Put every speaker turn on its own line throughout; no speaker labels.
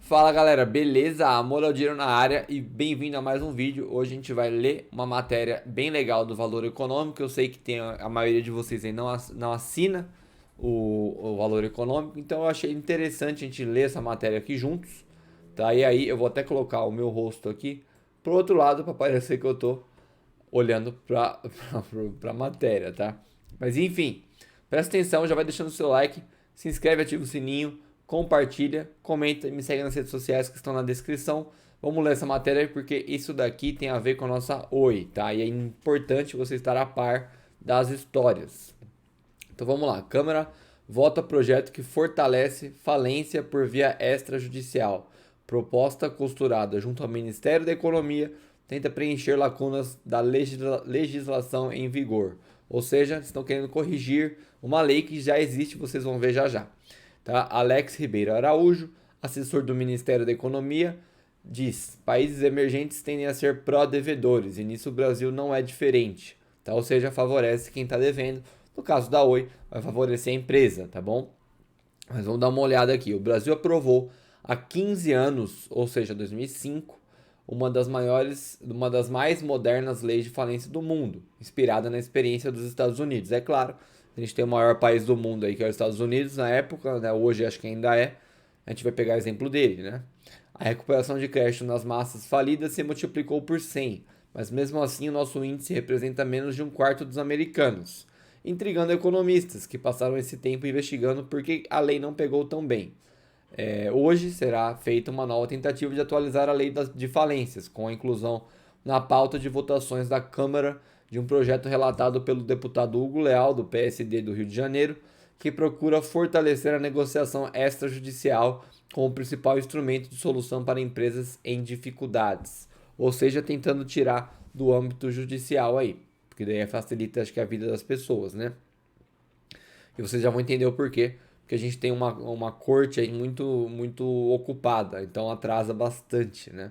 Fala galera, beleza? Amor ao dinheiro na área e bem-vindo a mais um vídeo. Hoje a gente vai ler uma matéria bem legal do Valor Econômico. Eu sei que tem a maioria de vocês aí não assina o Valor Econômico, então eu achei interessante a gente ler essa matéria aqui juntos, tá? E aí eu vou até colocar o meu rosto aqui pro outro lado para parecer que eu tô olhando pra matéria, tá? Mas enfim, presta atenção, já vai deixando o seu like, se inscreve, ativa o sininho, compartilha, comenta e me segue nas redes sociais que estão na descrição. Vamos ler essa matéria porque isso daqui tem a ver com a nossa Oi, tá? E é importante você estar a par das histórias. Então vamos lá, Câmara vota projeto que fortalece falência por via extrajudicial. Proposta costurada junto ao Ministério da Economia tenta preencher lacunas da legislação em vigor. Ou seja, estão querendo corrigir uma lei que já existe, vocês vão ver já já. Tá? Alex Ribeiro Araújo, assessor do Ministério da Economia, diz: países emergentes tendem a ser pró-devedores e nisso o Brasil não é diferente. Tá? Ou seja, favorece quem está devendo. No caso da Oi, vai favorecer a empresa, tá bom? Mas vamos dar uma olhada aqui. O Brasil aprovou há 15 anos, ou seja, 2005, uma das mais modernas leis de falência do mundo, inspirada na experiência dos Estados Unidos. É claro, a gente tem o maior país do mundo aí, que é os Estados Unidos, na época, né, hoje acho que ainda é, a gente vai pegar o exemplo dele, né? A recuperação de crédito nas massas falidas se multiplicou por 100, mas mesmo assim o nosso índice representa menos de um quarto dos americanos, intrigando economistas que passaram esse tempo investigando por que a lei não pegou tão bem. Hoje será feita uma nova tentativa de atualizar a lei de falências, com a inclusão na pauta de votações da Câmara de um projeto relatado pelo deputado Hugo Leal, do PSD do Rio de Janeiro, que procura fortalecer a negociação extrajudicial como principal instrumento de solução para empresas em dificuldades. Ou seja, tentando tirar do âmbito judicial aí, porque daí facilita, acho que, a vida das pessoas, né? E vocês já vão entender o porquê, porque a gente tem uma corte aí muito ocupada, então atrasa bastante, né?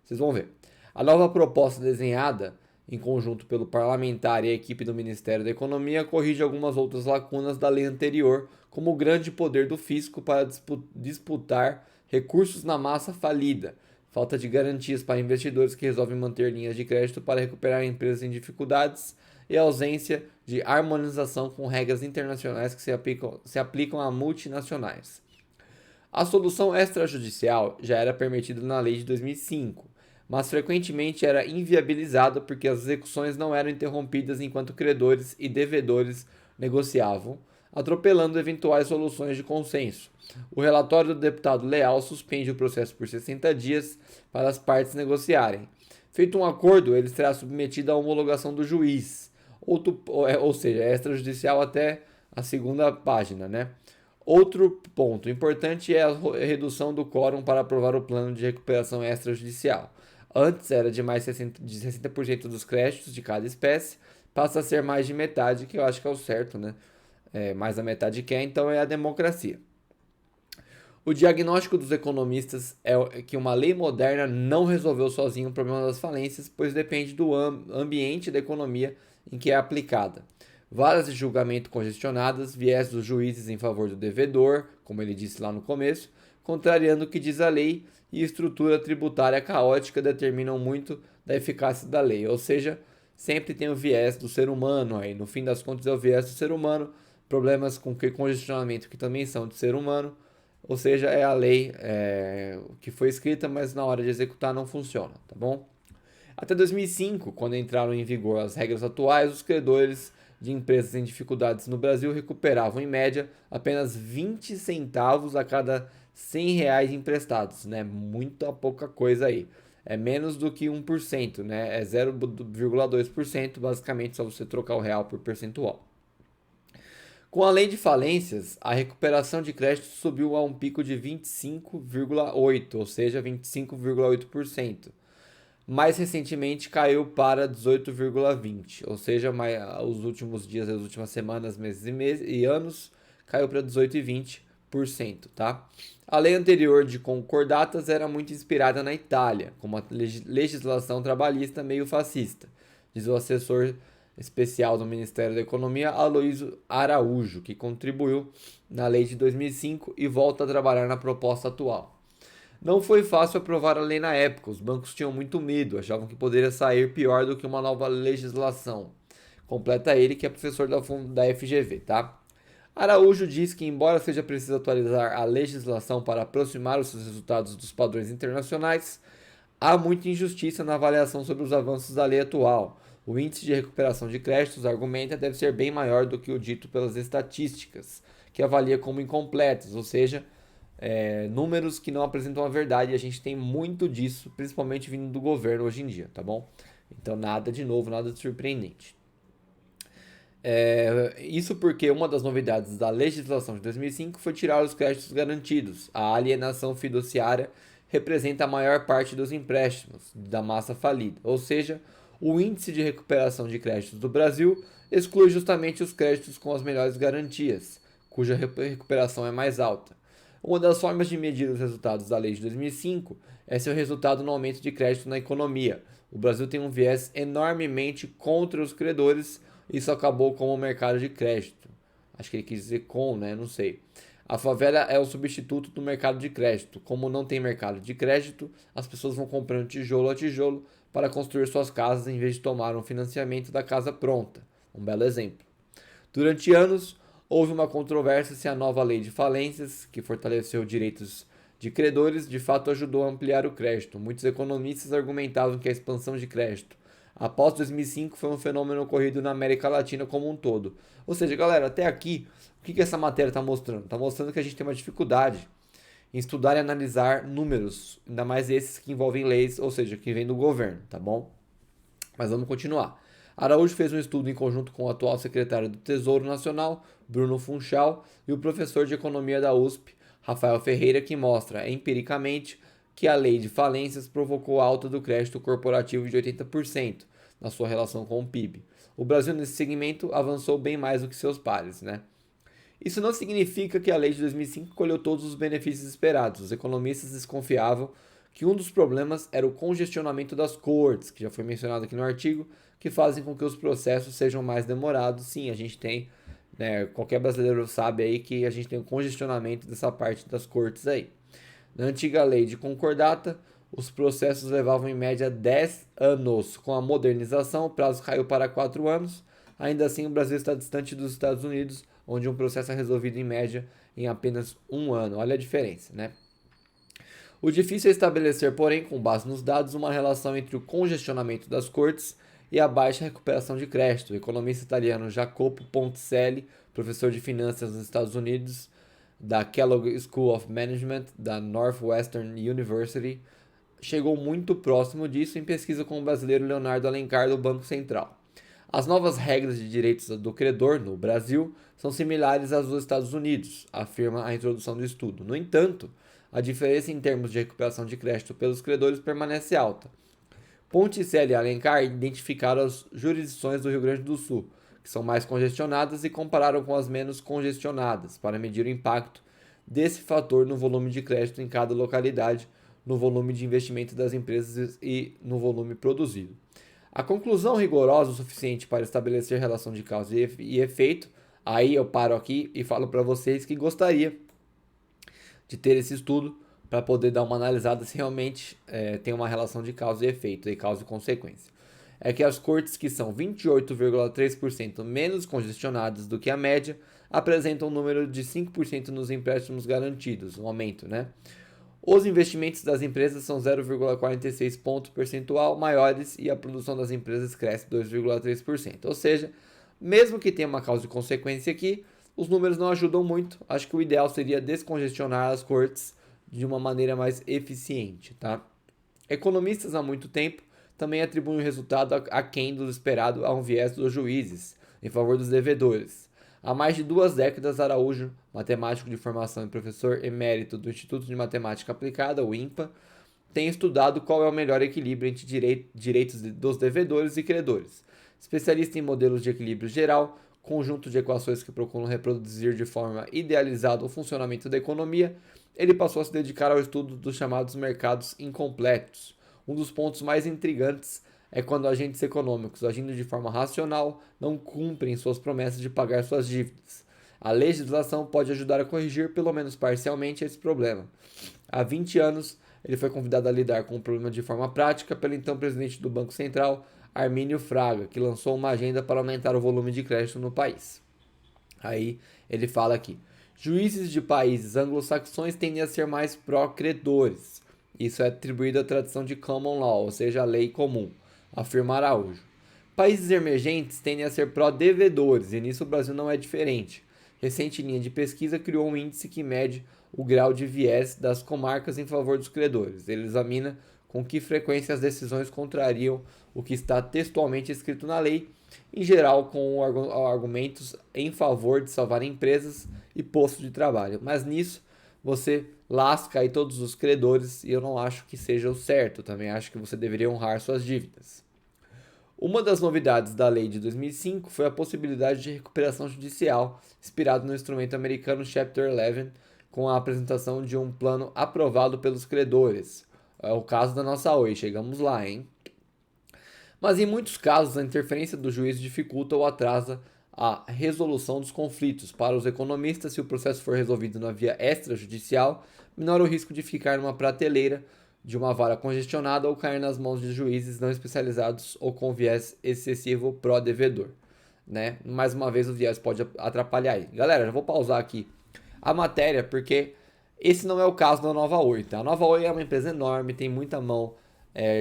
Vocês vão ver. A nova proposta desenhada em conjunto pelo parlamentar e a equipe do Ministério da Economia corrige algumas outras lacunas da lei anterior, como o grande poder do fisco para disputar recursos na massa falida, falta de garantias para investidores que resolvem manter linhas de crédito para recuperar empresas em dificuldades e a ausência de harmonização com regras internacionais que se aplicam a multinacionais. A solução extrajudicial já era permitida na lei de 2005, mas frequentemente era inviabilizada porque as execuções não eram interrompidas enquanto credores e devedores negociavam, atropelando eventuais soluções de consenso. O relatório do deputado Leal suspende o processo por 60 dias para as partes negociarem. Feito um acordo, ele será submetido à homologação do juiz, ou seja, extrajudicial até a segunda página, né? Outro ponto importante é a redução do quórum para aprovar o plano de recuperação extrajudicial. Antes era de 60% dos créditos de cada espécie, passa a ser mais de metade, que eu acho que é o certo, né? Mais da metade quer, então é a democracia. O diagnóstico dos economistas é que uma lei moderna não resolveu sozinho o problema das falências, pois depende do ambiente da economia em que é aplicada. Varas de julgamento congestionadas, viés dos juízes em favor do devedor, como ele disse lá no começo, contrariando o que diz a lei, e estrutura tributária caótica determinam muito da eficácia da lei. Ou seja, sempre tem o viés do ser humano aí. No fim das contas é o viés do ser humano, problemas com congestionamento que também são do ser humano. Ou seja, é a lei que foi escrita, mas na hora de executar não funciona, tá bom? Até 2005, quando entraram em vigor as regras atuais, os credores de empresas em dificuldades no Brasil recuperavam, em média, apenas 20 centavos a cada 100 reais emprestados, né? Muito pouca coisa aí. É menos do que 1%, né? É 0,2%, basicamente, só você trocar o real por percentual. Com a lei de falências, a recuperação de crédito subiu a um pico de 25,8%, ou seja, 25,8%. Mais recentemente caiu para 18,20%, ou seja, os últimos dias, as últimas semanas, meses e anos, caiu para 18,20%, tá? A lei anterior de concordatas era muito inspirada na Itália, com uma legislação trabalhista meio fascista, diz o assessor especial do Ministério da Economia, Aloysio Araújo, que contribuiu na lei de 2005 e volta a trabalhar na proposta atual. Não foi fácil aprovar a lei na época, os bancos tinham muito medo, achavam que poderia sair pior do que uma nova legislação. Completa ele, que é professor da FGV, tá? Araújo diz que, embora seja preciso atualizar a legislação para aproximar os seus resultados dos padrões internacionais, há muita injustiça na avaliação sobre os avanços da lei atual. O índice de recuperação de créditos, argumenta, deve ser bem maior do que o dito pelas estatísticas, que avalia como incompletos, ou seja, números que não apresentam a verdade, e a gente tem muito disso, principalmente vindo do governo hoje em dia, tá bom? Então nada de novo, nada de surpreendente. Isso porque uma das novidades da legislação de 2005 foi tirar os créditos garantidos. A alienação fiduciária representa a maior parte dos empréstimos da massa falida, ou seja, o índice de recuperação de créditos do Brasil exclui justamente os créditos com as melhores garantias, cuja recuperação é mais alta. Uma das formas de medir os resultados da lei de 2005 é seu resultado no aumento de crédito na economia. O Brasil tem um viés enormemente contra os credores. Isso acabou com o mercado de crédito. Acho que ele quis dizer com, né? Não sei. A favela é o substituto do mercado de crédito. Como não tem mercado de crédito, as pessoas vão comprando tijolo a tijolo para construir suas casas em vez de tomar um financiamento da casa pronta. Um belo exemplo. Durante anos, houve uma controvérsia se a nova lei de falências, que fortaleceu direitos de credores, de fato ajudou a ampliar o crédito. Muitos economistas argumentavam que a expansão de crédito após 2005 foi um fenômeno ocorrido na América Latina como um todo. Ou seja, galera, até aqui, o que essa matéria está mostrando? Está mostrando que a gente tem uma dificuldade em estudar e analisar números, ainda mais esses que envolvem leis, ou seja, que vêm do governo, tá bom? Mas vamos continuar. Araújo fez um estudo em conjunto com o atual secretário do Tesouro Nacional, Bruno Funchal, e o professor de Economia da USP, Rafael Ferreira, que mostra, empiricamente, que a lei de falências provocou alta do crédito corporativo de 80% na sua relação com o PIB. O Brasil, nesse segmento, avançou bem mais do que seus pares, né? Isso não significa que a lei de 2005 colheu todos os benefícios esperados. Os economistas desconfiavam que um dos problemas era o congestionamento das cortes, que já foi mencionado aqui no artigo, que fazem com que os processos sejam mais demorados. Sim, a gente tem, né, qualquer brasileiro sabe aí que a gente tem um congestionamento dessa parte das cortes aí. Na antiga lei de concordata, os processos levavam em média 10 anos. Com a modernização, o prazo caiu para 4 anos. Ainda assim, o Brasil está distante dos Estados Unidos, onde um processo é resolvido em média em apenas 1 ano. Olha a diferença, né? O difícil é estabelecer, porém, com base nos dados, uma relação entre o congestionamento das cortes e a baixa recuperação de crédito. O economista italiano Jacopo Ponticelli, professor de finanças nos Estados Unidos, da Kellogg School of Management, da Northwestern University, chegou muito próximo disso em pesquisa com o brasileiro Leonardo Alencar, do Banco Central. As novas regras de direitos do credor no Brasil são similares às dos Estados Unidos, afirma a introdução do estudo. No entanto, a diferença em termos de recuperação de crédito pelos credores permanece alta. Ponticelli e Alencar identificaram as jurisdições do Rio Grande do Sul, que são mais congestionadas, e compararam com as menos congestionadas, para medir o impacto desse fator no volume de crédito em cada localidade, no volume de investimento das empresas e no volume produzido. A conclusão rigorosa o suficiente para estabelecer relação de causa e efeito, aí eu paro aqui e falo para vocês que gostaria de ter esse estudo para poder dar uma analisada se realmente tem uma relação de causa e efeito, e causa e consequência. É que as cortes, que são 28,3% menos congestionadas do que a média, apresentam um número de 5% nos empréstimos garantidos, um aumento, né? Os investimentos das empresas são 0,46 ponto percentual maiores e a produção das empresas cresce 2,3%. Ou seja, mesmo que tenha uma causa e consequência aqui, os números não ajudam muito. Acho que o ideal seria descongestionar as cortes de uma maneira mais eficiente, tá? Economistas há muito tempo também atribuem o resultado aquém do esperado a um viés dos juízes, em favor dos devedores. Há mais de 2 décadas, Araújo, matemático de formação e professor emérito do Instituto de Matemática Aplicada, o INPA, tem estudado qual é o melhor equilíbrio entre direitos dos devedores e credores. Especialista em modelos de equilíbrio geral, conjunto de equações que procuram reproduzir de forma idealizada o funcionamento da economia, ele passou a se dedicar ao estudo dos chamados mercados incompletos. Um dos pontos mais intrigantes é quando agentes econômicos, agindo de forma racional, não cumprem suas promessas de pagar suas dívidas. A legislação pode ajudar a corrigir, pelo menos parcialmente, esse problema. Há 20 anos, ele foi convidado a lidar com o problema de forma prática pelo então presidente do Banco Central, Armínio Fraga, que lançou uma agenda para aumentar o volume de crédito no país. Aí ele fala aqui: juízes de países anglo-saxões tendem a ser mais pró-credores. Isso é atribuído à tradição de common law, ou seja, a lei comum, afirma Araújo. Países emergentes tendem a ser pró-devedores, e nisso o Brasil não é diferente. Recente linha de pesquisa criou um índice que mede o grau de viés das comarcas em favor dos credores. Ele examina com que frequência as decisões contrariam o que está textualmente escrito na lei, em geral com argumentos em favor de salvar empresas e postos de trabalho. Mas nisso você lasca aí todos os credores e eu não acho que seja o certo. Também acho que você deveria honrar suas dívidas. Uma das novidades da lei de 2005 foi a possibilidade de recuperação judicial, inspirado no instrumento americano Chapter 11, com a apresentação de um plano aprovado pelos credores. É o caso da nossa Oi, chegamos lá, hein? Mas em muitos casos, a interferência do juiz dificulta ou atrasa a resolução dos conflitos. Para os economistas, se o processo for resolvido na via extrajudicial, menor o risco de ficar numa prateleira de uma vara congestionada ou cair nas mãos de juízes não especializados ou com viés excessivo pró-devedor. Né? Mais uma vez, o viés pode atrapalhar aí. Galera, já vou pausar aqui a matéria, porque esse não é o caso da Nova Oi. Tá? A Nova Oi é uma empresa enorme, tem muita mão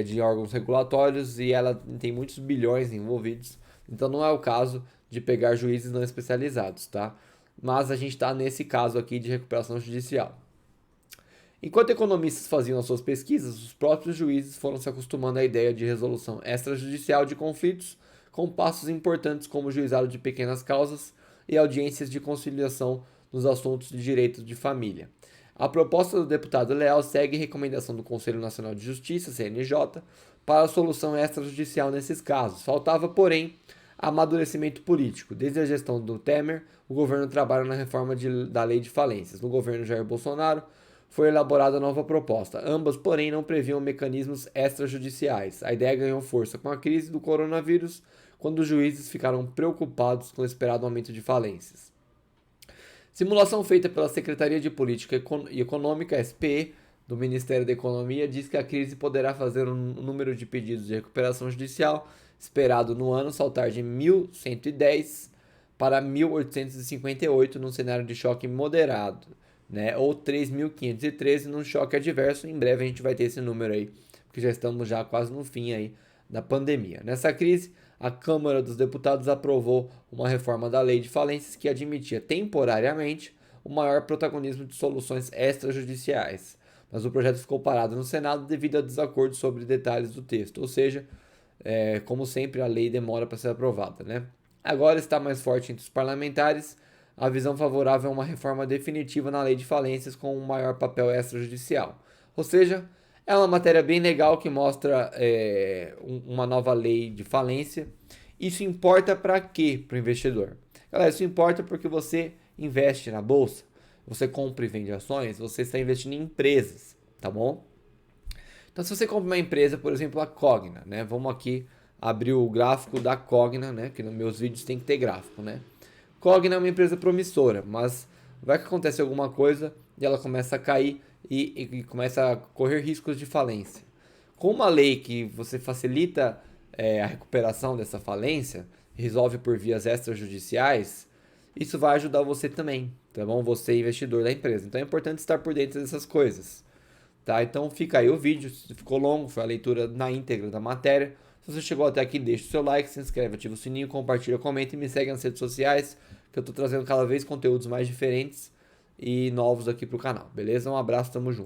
de órgãos regulatórios e ela tem muitos bilhões envolvidos. Então não é o caso de pegar juízes não especializados, tá? Mas a gente está nesse caso aqui de recuperação judicial. Enquanto economistas faziam as suas pesquisas, os próprios juízes foram se acostumando à ideia de resolução extrajudicial de conflitos, com passos importantes como o juizado de pequenas causas e audiências de conciliação nos assuntos de direito de família. A proposta do deputado Leal segue recomendação do Conselho Nacional de Justiça, CNJ, para a solução extrajudicial nesses casos. Faltava, porém, amadurecimento político. Desde a gestão do Temer, o governo trabalha na reforma da lei de falências. No governo Jair Bolsonaro, foi elaborada nova proposta. Ambas, porém, não previam mecanismos extrajudiciais. A ideia ganhou força com a crise do coronavírus, quando os juízes ficaram preocupados com o esperado aumento de falências. Simulação feita pela Secretaria de Política Econômica, SPE, do Ministério da Economia, diz que a crise poderá fazer o número de pedidos de recuperação judicial esperado no ano saltar de 1.110 para 1.858 num cenário de choque moderado, né? Ou 3.513 num choque adverso. Em breve a gente vai ter esse número aí, porque já estamos já quase no fim aí da pandemia. Nessa crise, a Câmara dos Deputados aprovou uma reforma da Lei de Falências que admitia temporariamente o maior protagonismo de soluções extrajudiciais. Mas o projeto ficou parado no Senado devido a desacordos sobre detalhes do texto, ou seja, como sempre, a lei demora para ser aprovada, né? Agora está mais forte entre os parlamentares a visão favorável a uma reforma definitiva na lei de falências com um maior papel extrajudicial. Ou seja, é uma matéria bem legal que mostra uma nova lei de falência. Isso importa para quê para o investidor? Galera, isso importa porque você investe na bolsa, você compra e vende ações, você está investindo em empresas, tá bom? Então, se você compra uma empresa, por exemplo, a Cogna, né? Vamos aqui abrir o gráfico da Cogna, né? Que nos meus vídeos tem que ter gráfico, né? Cogna é uma empresa promissora, mas vai que acontece alguma coisa e ela começa a cair e começa a correr riscos de falência. Com uma lei que você facilita a recuperação dessa falência, resolve por vias extrajudiciais, isso vai ajudar você também, tá bom? Você, investidor da empresa. Então é importante estar por dentro dessas coisas. Tá? Então fica aí o vídeo, se ficou longo, foi a leitura na íntegra da matéria. Se você chegou até aqui, deixa o seu like, se inscreve, ativa o sininho, compartilha, comenta e me segue nas redes sociais, que eu estou trazendo cada vez conteúdos mais diferentes e novos aqui pro canal, beleza? Um abraço, tamo junto.